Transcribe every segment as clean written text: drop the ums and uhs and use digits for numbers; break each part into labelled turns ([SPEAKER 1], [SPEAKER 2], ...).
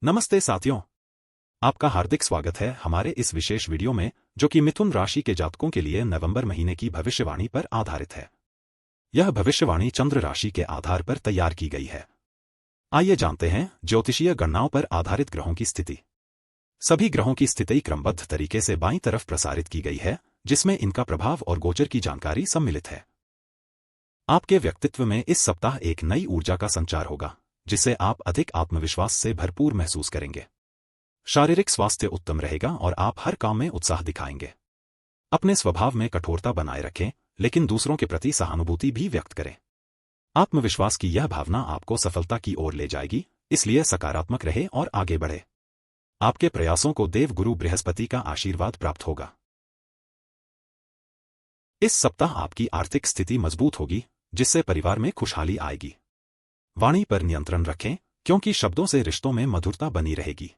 [SPEAKER 1] नमस्ते साथियों, आपका हार्दिक स्वागत है हमारे इस विशेष वीडियो में जो कि मिथुन राशि के जातकों के लिए नवंबर महीने की भविष्यवाणी पर आधारित है। यह भविष्यवाणी चंद्र राशि के आधार पर तैयार की गई है। आइए जानते हैं ज्योतिषीय गणनाओं पर आधारित ग्रहों की स्थिति। सभी ग्रहों की स्थिति क्रमबद्ध तरीके से बाईं तरफ प्रसारित की गई है, जिसमें इनका प्रभाव और गोचर की जानकारी सम्मिलित है। आपके व्यक्तित्व में इस सप्ताह एक नई ऊर्जा का संचार होगा, जिससे आप अधिक आत्मविश्वास से भरपूर महसूस करेंगे। शारीरिक स्वास्थ्य उत्तम रहेगा और आप हर काम में उत्साह दिखाएंगे। अपने स्वभाव में कठोरता बनाए रखें, लेकिन दूसरों के प्रति सहानुभूति भी व्यक्त करें। आत्मविश्वास की यह भावना आपको सफलता की ओर ले जाएगी, इसलिए सकारात्मक रहे और आगे बढ़े। आपके प्रयासों को देवगुरु बृहस्पति का आशीर्वाद प्राप्त होगा। इस सप्ताह आपकी आर्थिक स्थिति मजबूत होगी, जिससे परिवार में खुशहाली आएगी। वाणी पर नियंत्रण रखें, क्योंकि शब्दों से रिश्तों में मधुरता बनी रहेगी।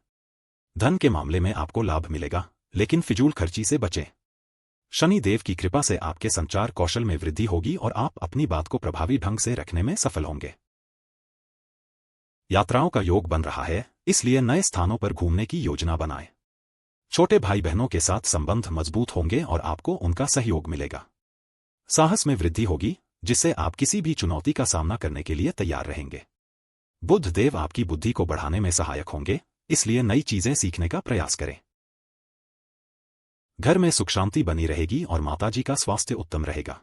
[SPEAKER 1] धन के मामले में आपको लाभ मिलेगा, लेकिन फिजूल खर्ची से बचें। शनि देव की कृपा से आपके संचार कौशल में वृद्धि होगी और आप अपनी बात को प्रभावी ढंग से रखने में सफल होंगे। यात्राओं का योग बन रहा है, इसलिए नए स्थानों पर घूमने की योजना बनाएं। छोटे भाई बहनों के साथ संबंध मजबूत होंगे और आपको उनका सहयोग मिलेगा। साहस में वृद्धि होगी, जिससे आप किसी भी चुनौती का सामना करने के लिए तैयार रहेंगे। बुध देव आपकी बुद्धि को बढ़ाने में सहायक होंगे, इसलिए नई चीजें सीखने का प्रयास करें। घर में सुख शांति बनी रहेगी और माताजी का स्वास्थ्य उत्तम रहेगा।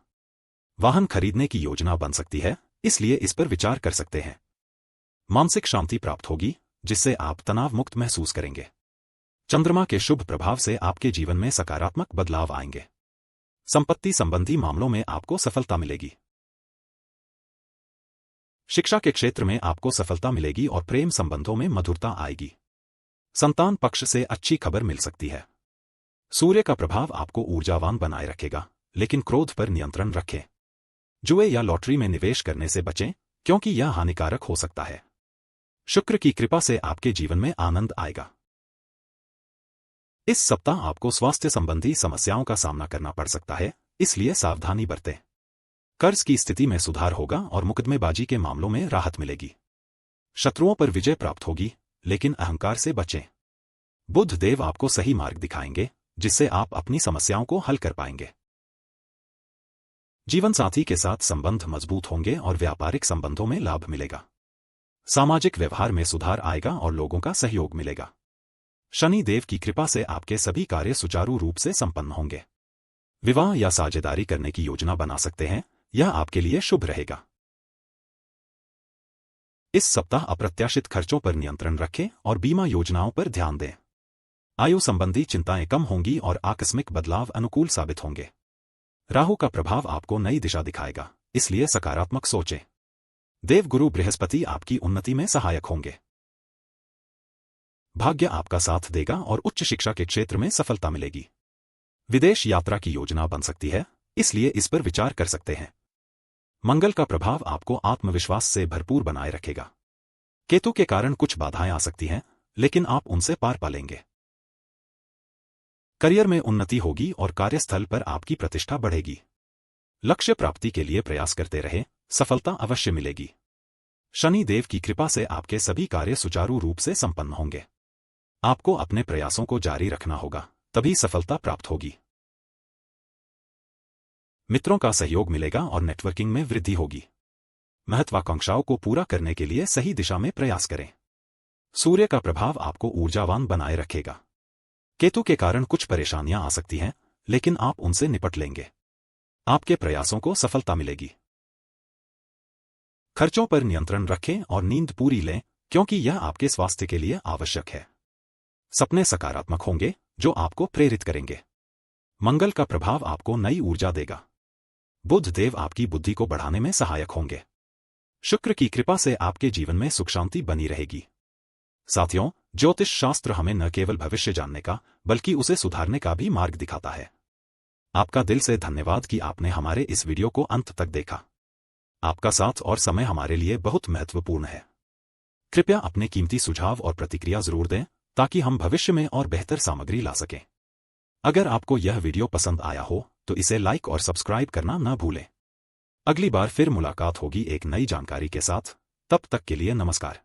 [SPEAKER 1] वाहन खरीदने की योजना बन सकती है, इसलिए इस पर विचार कर सकते हैं। मानसिक शांति प्राप्त होगी, जिससे आप तनाव मुक्त महसूस करेंगे। चंद्रमा के शुभ प्रभाव से आपके जीवन में सकारात्मक बदलाव आएंगे। संपत्ति संबंधी मामलों में आपको सफलता मिलेगी। शिक्षा के क्षेत्र में आपको सफलता मिलेगी और प्रेम संबंधों में मधुरता आएगी। संतान पक्ष से अच्छी खबर मिल सकती है। सूर्य का प्रभाव आपको ऊर्जावान बनाए रखेगा, लेकिन क्रोध पर नियंत्रण रखें। जुए या लॉटरी में निवेश करने से बचें, क्योंकि यह हानिकारक हो सकता है। शुक्र की कृपा से आपके जीवन में आनंद आएगा। इस सप्ताह आपको स्वास्थ्य संबंधी समस्याओं का सामना करना पड़ सकता है, इसलिए सावधानी बरतें। कर्ज की स्थिति में सुधार होगा और मुकदमेबाजी के मामलों में राहत मिलेगी। शत्रुओं पर विजय प्राप्त होगी, लेकिन अहंकार से बचें। बुध देव आपको सही मार्ग दिखाएंगे, जिससे आप अपनी समस्याओं को हल कर पाएंगे। जीवन साथी के साथ संबंध मजबूत होंगे और व्यापारिक संबंधों में लाभ मिलेगा। सामाजिक व्यवहार में सुधार आएगा और लोगों का सहयोग मिलेगा। शनि देव की कृपा से आपके सभी कार्य सुचारू रूप से संपन्न होंगे। विवाह या साझेदारी करने की योजना बना सकते हैं, यह आपके लिए शुभ रहेगा। इस सप्ताह अप्रत्याशित खर्चों पर नियंत्रण रखें और बीमा योजनाओं पर ध्यान दें। आयु संबंधी चिंताएं कम होंगी और आकस्मिक बदलाव अनुकूल साबित होंगे। राहु का प्रभाव आपको नई दिशा दिखाएगा, इसलिए सकारात्मक सोचें। देवगुरु बृहस्पति आपकी उन्नति में सहायक होंगे। भाग्य आपका साथ देगा और उच्च शिक्षा के क्षेत्र में सफलता मिलेगी। विदेश यात्रा की योजना बन सकती है, इसलिए इस पर विचार कर सकते हैं। मंगल का प्रभाव आपको आत्मविश्वास से भरपूर बनाए रखेगा। केतु के कारण कुछ बाधाएं आ सकती हैं, लेकिन आप उनसे पार पालेंगे। करियर में उन्नति होगी और कार्यस्थल पर आपकी प्रतिष्ठा बढ़ेगी। लक्ष्य प्राप्ति के लिए प्रयास करते रहे, सफलता अवश्य मिलेगी। शनि देव की कृपा से आपके सभी कार्य सुचारू रूप से संपन्न होंगे। आपको अपने प्रयासों को जारी रखना होगा, तभी सफलता प्राप्त होगी। मित्रों का सहयोग मिलेगा और नेटवर्किंग में वृद्धि होगी। महत्वाकांक्षाओं को पूरा करने के लिए सही दिशा में प्रयास करें। सूर्य का प्रभाव आपको ऊर्जावान बनाए रखेगा। केतु के कारण कुछ परेशानियां आ सकती हैं, लेकिन आप उनसे निपट लेंगे। आपके प्रयासों को सफलता मिलेगी। खर्चों पर नियंत्रण रखें और नींद पूरी लें, क्योंकि यह आपके स्वास्थ्य के लिए आवश्यक है। सपने सकारात्मक होंगे, जो आपको प्रेरित करेंगे। मंगल का प्रभाव आपको नई ऊर्जा देगा। बुध देव आपकी बुद्धि को बढ़ाने में सहायक होंगे। शुक्र की कृपा से आपके जीवन में सुख शांति बनी रहेगी। साथियों, ज्योतिष शास्त्र हमें न केवल भविष्य जानने का, बल्कि उसे सुधारने का भी मार्ग दिखाता है। आपका दिल से धन्यवाद कि आपने हमारे इस वीडियो को अंत तक देखा। आपका साथ और समय हमारे लिए बहुत महत्वपूर्ण है। कृपया अपने कीमती सुझाव और प्रतिक्रिया जरूर दें, ताकि हम भविष्य में और बेहतर सामग्री ला सकें। अगर आपको यह वीडियो पसंद आया हो, तो इसे लाइक और सब्सक्राइब करना न भूलें। अगली बार फिर मुलाकात होगी एक नई जानकारी के साथ। तब तक के लिए नमस्कार।